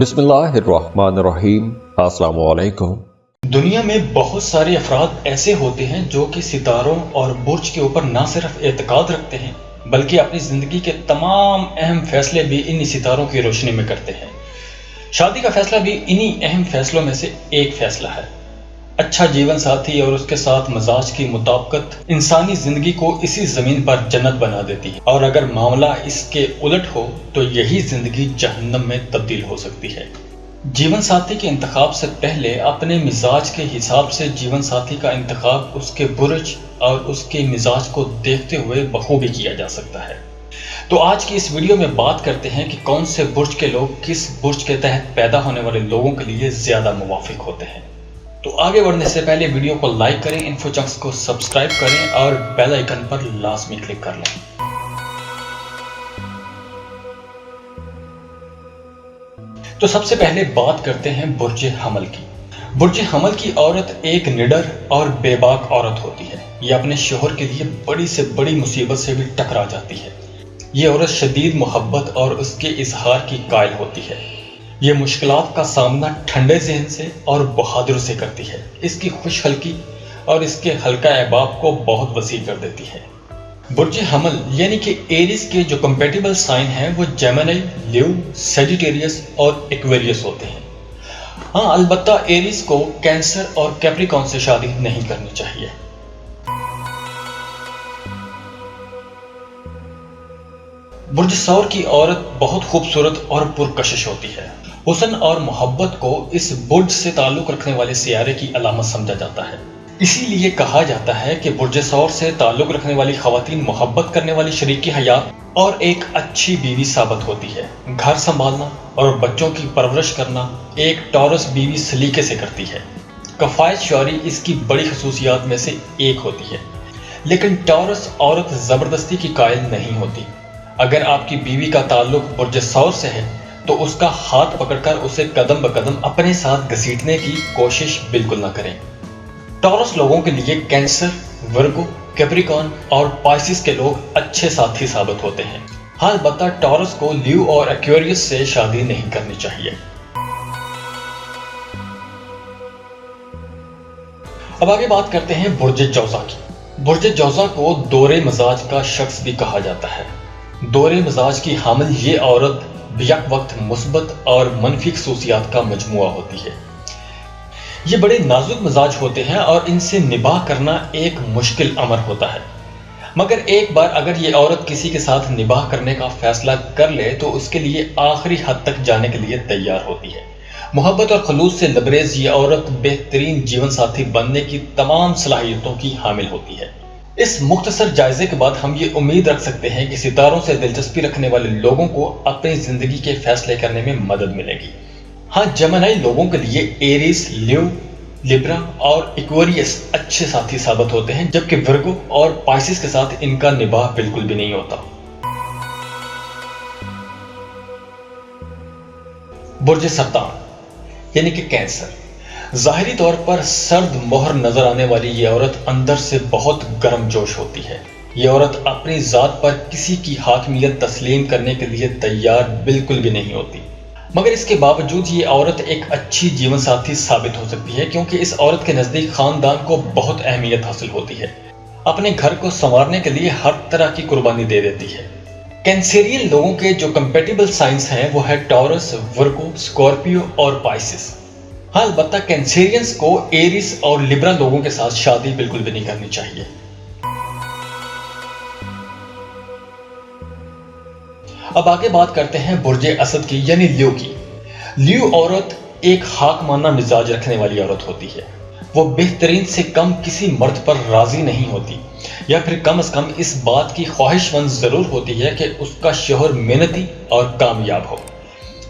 بسم اللہ الرحمن الرحیم۔ السلام علیکم۔ دنیا میں بہت سارے افراد ایسے ہوتے ہیں جو کہ ستاروں اور برج کے اوپر نہ صرف اعتقاد رکھتے ہیں بلکہ اپنی زندگی کے تمام اہم فیصلے بھی انہی ستاروں کی روشنی میں کرتے ہیں۔ شادی کا فیصلہ بھی انہی اہم فیصلوں میں سے ایک فیصلہ ہے۔ اچھا جیون ساتھی اور اس کے ساتھ مزاج کی مطابقت انسانی زندگی کو اسی زمین پر جنت بنا دیتی ہے، اور اگر معاملہ اس کے الٹ ہو تو یہی زندگی جہنم میں تبدیل ہو سکتی ہے۔ جیون ساتھی کے انتخاب سے پہلے اپنے مزاج کے حساب سے جیون ساتھی کا انتخاب اس کے برج اور اس کے مزاج کو دیکھتے ہوئے بخوبی کیا جا سکتا ہے۔ تو آج کی اس ویڈیو میں بات کرتے ہیں کہ کون سے برج کے لوگ کس برج کے تحت پیدا ہونے والے لوگوں کے لیے زیادہ موافق ہوتے ہیں۔ تو آگے بڑھنے سے پہلے ویڈیو کو لائک کریں، انفو چنکس کو سبسکرائب کریں اور بیل آئیکن پر لازمی کلک کر لیں۔ تو سب سے پہلے بات کرتے ہیں برج حمل کی۔ برج حمل کی عورت ایک نڈر اور بے باک عورت ہوتی ہے۔ یہ اپنے شوہر کے لیے بڑی سے بڑی مصیبت سے بھی ٹکرا جاتی ہے۔ یہ عورت شدید محبت اور اس کے اظہار کی قائل ہوتی ہے۔ یہ مشکلات کا سامنا ٹھنڈے ذہن سے اور بہادر سے کرتی ہے۔ اس کی خوش حلقی اور اس کے حلقہ احباب کو بہت وسیع کر دیتی ہے۔ برج حمل یعنی کہ ایریس کے جو کمپیٹیبل سائن ہیں وہ جیمنائی، لیو، سیجیٹیریس اور ایکویریس ہوتے ہیں۔ ہاں، البتہ ایریس کو کینسر اور کیپریکون سے شادی نہیں کرنی چاہیے۔ برج ثور کی عورت بہت خوبصورت اور پرکشش ہوتی ہے۔ حسن اور محبت کو اس برج سے تعلق رکھنے والے سیارے کی علامت سمجھا جاتا ہے۔ اسی لیے کہا جاتا ہے کہ برج ثور سے تعلق رکھنے والی خواتین محبت کرنے والی شریک حیات اور ایک اچھی بیوی ثابت ہوتی ہے۔ گھر سنبھالنا اور بچوں کی پرورش کرنا ایک ٹورس بیوی سلیقے سے کرتی ہے۔ کفایت شعوری اس کی بڑی خصوصیات میں سے ایک ہوتی ہے، لیکن ٹورس عورت زبردستی کی قائل نہیں ہوتی۔ اگر آپ کی بیوی کا تعلق برج ثور سے ہے تو اس کا ہاتھ پکڑ کر اسے قدم بقدم اپنے ساتھ گھسیٹنے کی کوشش بالکل نہ کریں۔ ٹورس لوگوں کے لیے کینسر، ورگو، کیپریکون اور پائسس کے لوگ اچھے ساتھی ثابت ہوتے ہیں۔ ہاں، البتہ ٹورس کو لیو اور ایکویریس سے شادی نہیں کرنی چاہیے۔ اب آگے بات کرتے ہیں برج جوزا کی۔ برج جوزا کو دورے مزاج کا شخص بھی کہا جاتا ہے۔ دورے مزاج کی حامل یہ عورت بیک وقت مثبت اور منفی خصوصیات کا مجموعہ ہوتی ہے۔ یہ بڑے نازک مزاج ہوتے ہیں اور ان سے نباہ کرنا ایک مشکل امر ہوتا ہے، مگر ایک بار اگر یہ عورت کسی کے ساتھ نباہ کرنے کا فیصلہ کر لے تو اس کے لیے آخری حد تک جانے کے لیے تیار ہوتی ہے۔ محبت اور خلوص سے لبریز یہ عورت بہترین جیون ساتھی بننے کی تمام صلاحیتوں کی حامل ہوتی ہے۔ اس مختصر جائزے کے بعد ہم یہ امید رکھ سکتے ہیں کہ ستاروں سے دلچسپی رکھنے والے لوگوں کو اپنی زندگی کے فیصلے کرنے میں مدد ملے گی۔ ہاں، جیمنائی لوگوں کے لیے ایریس، لیو، لیبرا اور ایکویریس اچھے ساتھی ثابت ہوتے ہیں، جبکہ ورگو اور پائسس کے ساتھ ان کا نباہ بالکل بھی نہیں ہوتا۔ برج سرطان یعنی کہ کینسر۔ ظاہری طور پر سرد مہر نظر آنے والی یہ عورت اندر سے بہت گرم جوش ہوتی ہے۔ یہ عورت اپنی ذات پر کسی کی حاکمیت تسلیم کرنے کے لیے تیار بالکل بھی نہیں ہوتی، مگر اس کے باوجود یہ عورت ایک اچھی جیون ساتھی ثابت ہو سکتی ہے، کیونکہ اس عورت کے نزدیک خاندان کو بہت اہمیت حاصل ہوتی ہے۔ اپنے گھر کو سنوارنے کے لیے ہر طرح کی قربانی دے دیتی ہے۔ کینسیرین لوگوں کے جو کمپیٹیبل سائنس ہیں وہ ہے ٹورس، ورگو، اسکارپیو اور پائسس۔ ہاں، البتہ کینسیرینز کو ایریس اور لیبرا لوگوں کے ساتھ شادی بالکل بھی نہیں کرنی چاہیے۔ اب آگے بات کرتے ہیں برج اسد کی یعنی لیو کی۔ لیو عورت ایک حاکمانہ مزاج رکھنے والی عورت ہوتی ہے۔ وہ بہترین سے کم کسی مرد پر راضی نہیں ہوتی، یا پھر کم از کم اس بات کی خواہش مند ضرور ہوتی ہے کہ اس کا شوہر محنتی اور کامیاب ہو۔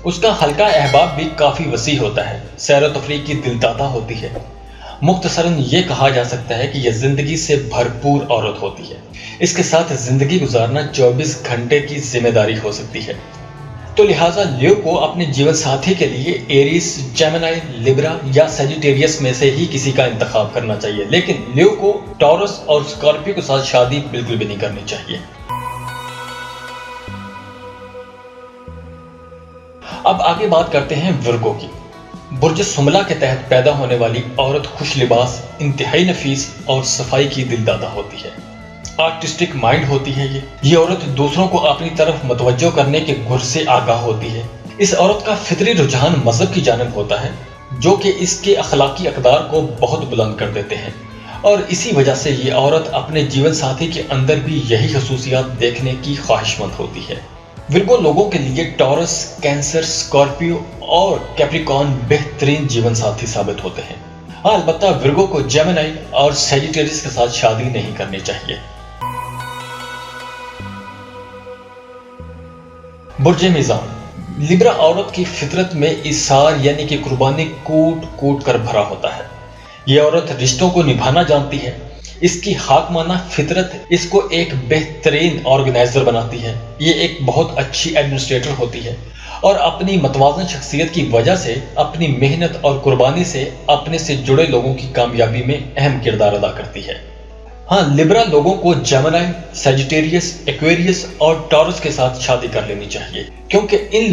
اس کا حلقہ احباب بھی کافی وسیع ہوتا ہے، سیر و تفریح کی دلدادہ ہوتی ہے۔ مختصراً یہ کہا جا سکتا ہے کہ یہ زندگی سے بھرپور عورت ہوتی ہے۔ اس کے ساتھ زندگی گزارنا 24 گھنٹے کی ذمہ داری ہو سکتی ہے۔ تو لہٰذا لیو کو اپنے جیون ساتھی کے لیے ایریس، جیمنائی، لیبرا یا سیجیٹیریس میں سے ہی کسی کا انتخاب کرنا چاہیے، لیکن لیو کو ٹورس اور اسکارپیو کے ساتھ شادی بالکل بھی نہیں کرنی چاہیے۔ اب آگے بات کرتے ہیں ورگو کی۔ برج سملا کے تحت پیدا ہونے والی عورت خوش لباس، انتہائی نفیس اور صفائی کی دلدادہ ہوتی ہے۔ آرٹسٹک مائنڈ ہوتی ہے یہ عورت دوسروں کو اپنی طرف متوجہ کرنے کے گر سے آگاہ ہوتی ہے۔ اس عورت کا فطری رجحان مذہب کی جانب ہوتا ہے، جو کہ اس کے اخلاقی اقدار کو بہت بلند کر دیتے ہیں، اور اسی وجہ سے یہ عورت اپنے جیون ساتھی کے اندر بھی یہی خصوصیات دیکھنے کی خواہش مند ہوتی ہے۔ ورگو لوگوں کے لیے ٹورس، کینسر، اسکارپیو اور کیپریکارن بہترین جیون ساتھی ثابت ہوتے ہیں۔ ہاں، البتہ ورگو کو جیمنائی اور سیجیٹیریس کے ساتھ شادی نہیں کرنی چاہیے۔ برج میزان۔ لیبرا عورت کی فطرت میں ایثار یعنی کہ قربانی کوٹ کوٹ کر بھرا ہوتا ہے۔ یہ عورت رشتوں کو نبھانا جانتی ہے۔ اس کی حاکمانہ فطرت اس کو ایک بہترین آرگنائزر بناتی ہے۔ یہ ایک بہت اچھی ایڈمنسٹریٹر ہوتی ہے اور اپنی متوازن شخصیت کی وجہ سے اپنی محنت اور قربانی سے اپنے سے جڑے لوگوں کی کامیابی میں اہم کردار ادا کرتی ہے۔ ہاں، لیبرا لوگوں کو جیمنائی، سیجیٹیریس، ایکویریس اور ٹورس کے ساتھ شادی کر لینی چاہیے، کیونکہ ان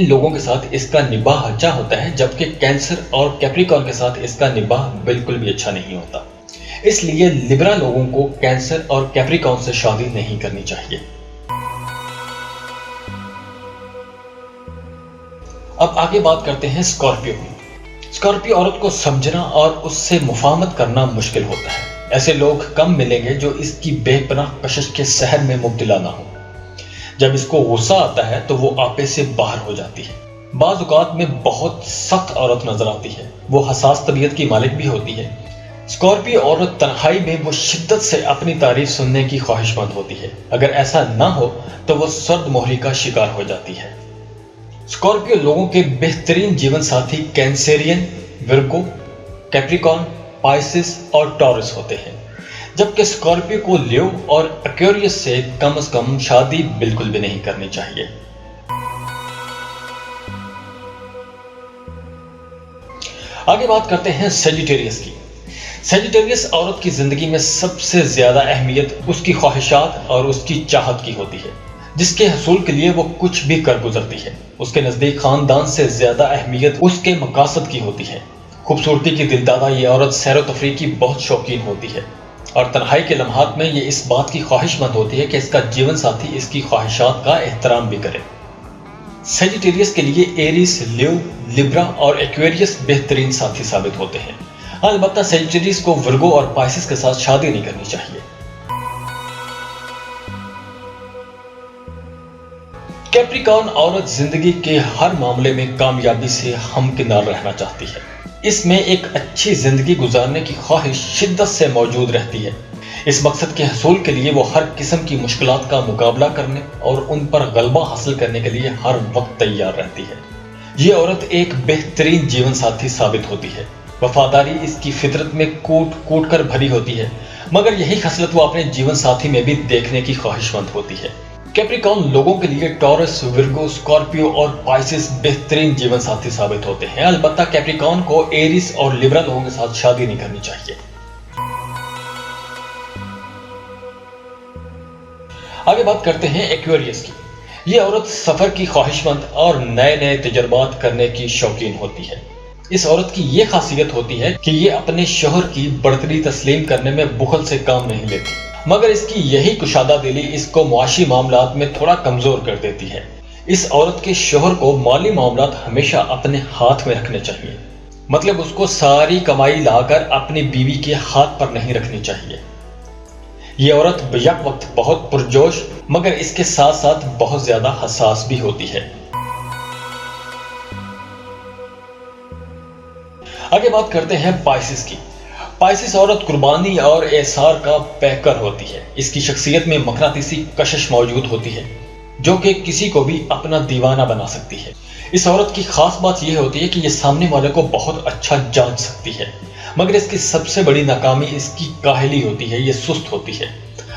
لوگوں کے ساتھ اس کا نباہ اچھا ہوتا ہے، جبکہ کینسر اور کیپریکارن کے ساتھ اس کا نباہ بالکل بھی اچھا نہیں ہوتا۔ اس لیے لیبرا لوگوں کو کینسر اور کیپریکارن سے شادی نہیں کرنی چاہیے۔ اب آگے بات کرتے ہیں اسکارپیو کی۔ اسکارپیو عورت کو سمجھنا اور اس سے مفاہمت کرنا مشکل ہوتا ہے۔ ایسے لوگ کم ملیں گے جو اس کی بے پناہ کشش کے سحر میں مبتلا نہ ہو۔ جب اس کو غصہ آتا ہے تو وہ آپے سے باہر ہو جاتی ہے۔ بعض اوقات میں بہت سخت عورت نظر آتی ہے۔ وہ حساس طبیعت کی مالک بھی ہوتی ہے۔ اسکارپیو عورت تنہائی میں وہ شدت سے اپنی تعریف سننے کی خواہش مند ہوتی ہے۔ اگر ایسا نہ ہو تو وہ سرد مہری کا شکار ہو جاتی ہے۔ اسکارپیو لوگوں کے بہترین جیون ساتھی کینسیرین، ورگو، کیپریکارن، پائسس اور ٹورس ہوتے ہیں، جبکہ اسکارپیو کو لیو اور ایکویریس سے کم از کم شادی بالکل بھی نہیں کرنی چاہیے۔ آگے بات کرتے ہیں سیجیٹیریس کی۔ سیجیٹیریس عورت کی زندگی میں سب سے زیادہ اہمیت اس کی خواہشات اور اس کی چاہت کی ہوتی ہے، جس کے حصول کے لیے وہ کچھ بھی کر گزرتی ہے۔ اس کے نزدیک خاندان سے زیادہ اہمیت اس کے مقاصد کی ہوتی ہے۔ خوبصورتی کی دلدادہ یہ عورت سیر و تفریح کی بہت شوقین ہوتی ہے، اور تنہائی کے لمحات میں یہ اس بات کی خواہش مند ہوتی ہے کہ اس کا جیون ساتھی اس کی خواہشات کا احترام بھی کرے۔ سیجیٹیریس کے لیے ایریس، لیو، لیبرا اور ایکویریس بہترین ساتھی ثابت ہوتے ہیں۔ البتہ سیجیٹیریس کو ورگو اور پائسس کے ساتھ شادی نہیں کرنی چاہیے۔ کیپریکارن عورت زندگی کے ہر معاملے میں کامیابی سے ہمکنار رہنا چاہتی ہے۔ اس میں ایک اچھی زندگی گزارنے کی خواہش شدت سے موجود رہتی ہے۔ اس مقصد کے حصول کے لیے وہ ہر قسم کی مشکلات کا مقابلہ کرنے اور ان پر غلبہ حاصل کرنے کے لیے ہر وقت تیار رہتی ہے۔ یہ عورت ایک بہترین جیون ساتھی ثابت ہوتی ہے۔ وفاداری اس کی فطرت میں کوٹ کوٹ کر بھری ہوتی ہے، مگر یہی خصلت وہ اپنے جیون ساتھی میں بھی دیکھنے کی خواہش مند ہوتی ہے۔ کیپریکارن لوگوں کے لیے ٹورس، ورگو، اسکارپیو اور پائسس بہترین جیون ساتھی ثابت ہوتے ہیں۔ البتہ کیپریکارن کو ایریس اور لیبرا لوگوں کے ساتھ شادی نہیں کرنی چاہیے۔ آگے بات کرتے ہیں ایکویریس کی۔ یہ عورت سفر کی خواہش مند اور نئے نئے تجربات کرنے کی شوقین ہوتی ہے۔ اس عورت کی یہ خاصیت ہوتی ہے کہ یہ اپنے شوہر کی برتری تسلیم کرنے میں بخل سے کام نہیں لیتی، مگر اس کی یہی کشادہ دلی اس کو معاشی معاملات میں تھوڑا کمزور کر دیتی ہے۔ اس عورت کے شوہر کو مالی معاملات ہمیشہ اپنے ہاتھ میں رکھنے چاہیے، مطلب اس کو ساری کمائی لا کر اپنی بیوی کے ہاتھ پر نہیں رکھنی چاہیے۔ یہ عورت بیک وقت بہت پرجوش مگر اس کے ساتھ ساتھ بہت زیادہ حساس بھی ہوتی ہے۔ آگے بات کرتے ہیں پائسس کی۔ پائسس عورت قربانی اور ایثار کا پیکر ہوتی ہے۔ اس کی شخصیت میں مقناطیسی کشش موجود ہوتی ہے، جو کہ کسی کو بھی اپنا دیوانہ بنا سکتی ہے۔ اس عورت کی خاص بات یہ ہوتی ہے کہ یہ سامنے والے کو بہت اچھا جانچ سکتی ہے، مگر اس کی سب سے بڑی ناکامی اس کی کاہلی ہوتی ہے۔ یہ سست ہوتی ہے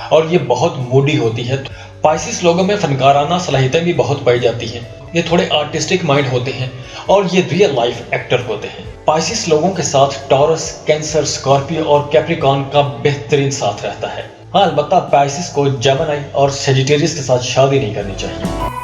اور یہ بہت موڈی ہوتی ہے۔ پائسس لوگوں میں فنکارانہ صلاحیتیں بھی بہت پائی جاتی ہیں۔ یہ تھوڑے آرٹسٹک مائنڈ ہوتے ہیں اور یہ ریئل لائف ایکٹر ہوتے ہیں۔ پائسس لوگوں کے ساتھ ٹورس، کینسر، اسکارپیو اور کیپریکارن کا بہترین ساتھ رہتا ہے۔ ہاں، البتہ پائسس کو جیمنائی اور سیجیٹیریس کے ساتھ شادی نہیں کرنی چاہیے۔